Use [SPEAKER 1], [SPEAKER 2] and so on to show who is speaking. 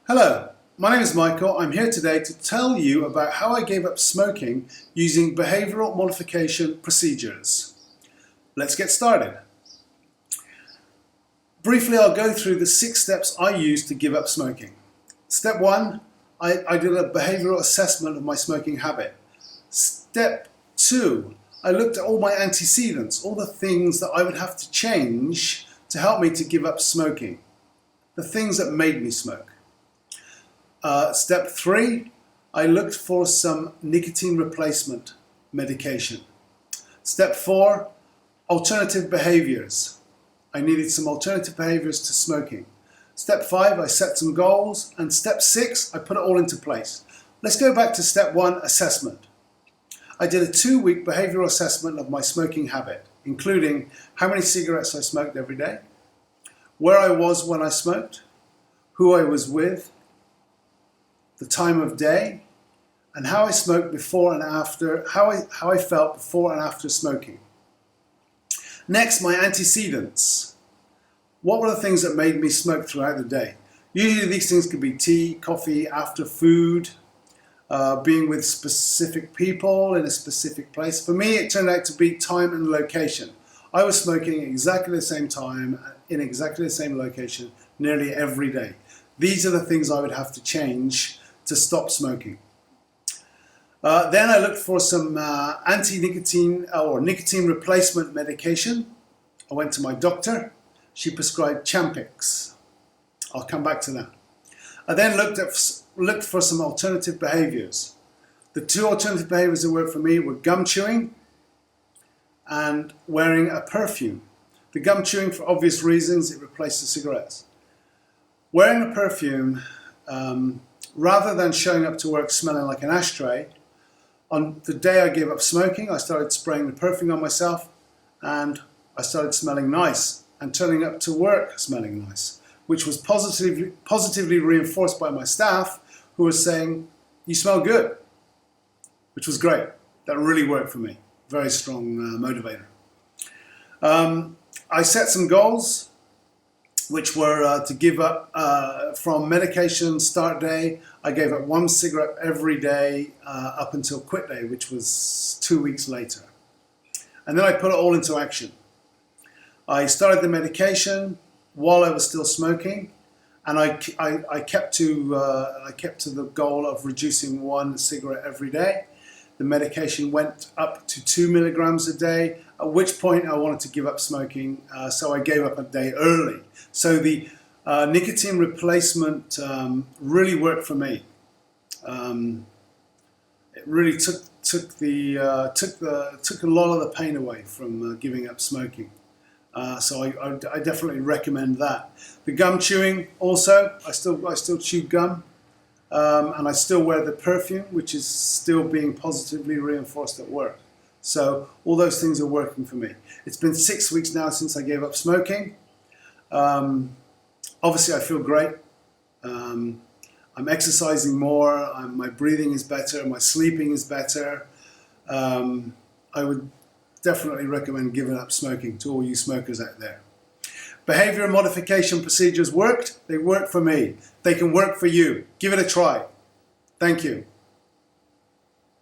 [SPEAKER 1] Hello, my name is Michael. I'm here today to tell you about how I gave up smoking using behavioral modification procedures. Let's get started. Briefly, I'll go through the 6 steps I used to give up smoking. Step 1, I did a behavioral assessment of my smoking habit. Step 2, I looked at all my antecedents, all the things that I would have to change to help me to give up smoking, the things that made me smoke. Step 3, I looked for some nicotine replacement medication. Step 4, alternative behaviors. I needed some alternative behaviors to smoking. Step 5, I set some goals. And step 6, I put it all into place. Let's go back to step 1, assessment. I did a 2-week behavioral assessment of my smoking habit, including how many cigarettes I smoked every day, where I was when I smoked, who I was with, the time of day, and how I smoked before and after, how I felt before and after smoking. Next, my antecedents. What were the things that made me smoke throughout the day? Usually these things could be tea, coffee, after food, being with specific people in a specific place. For me, it turned out to be time and location. I was smoking exactly the same time, in exactly the same location, nearly every day. These are the things I would have to change to stop smoking. Then I looked for some anti-nicotine or nicotine replacement medication. I went to my doctor. She prescribed Champix. I'll come back to that. I then looked for some alternative behaviors. The 2 alternative behaviors that worked for me were gum chewing and wearing a perfume. The gum chewing, for obvious reasons, it replaced the cigarettes. Wearing a perfume, rather than showing up to work smelling like an ashtray, on the day I gave up smoking, I started spraying the perfume on myself and I started smelling nice and turning up to work smelling nice, which was positively reinforced by my staff, who were saying, "You smell good," which was great. That really worked for me. Very strong motivator. I set some goals, which were to give up from medication start day. I gave up 1 cigarette every day up until quit day, which was 2 weeks later. And then I put it all into action. I started the medication while I was still smoking, and I kept to the goal of reducing 1 cigarette every day. The medication went up to 2 milligrams a day, at which point I wanted to give up smoking, so I gave up a day early. So the nicotine replacement really worked for me. It really took a lot of the pain away from giving up smoking. So I definitely recommend that. The gum chewing also, I still chew gum. And I still wear the perfume, which is still being positively reinforced at work. So all those things are working for me. It's been 6 weeks now since I gave up smoking. Obviously I feel great. I'm exercising more, my breathing is better, my sleeping is better. I would definitely recommend giving up smoking to all you smokers out there. Behavioral modification procedures worked. They worked for me. They can work for you. Give it a try. Thank you.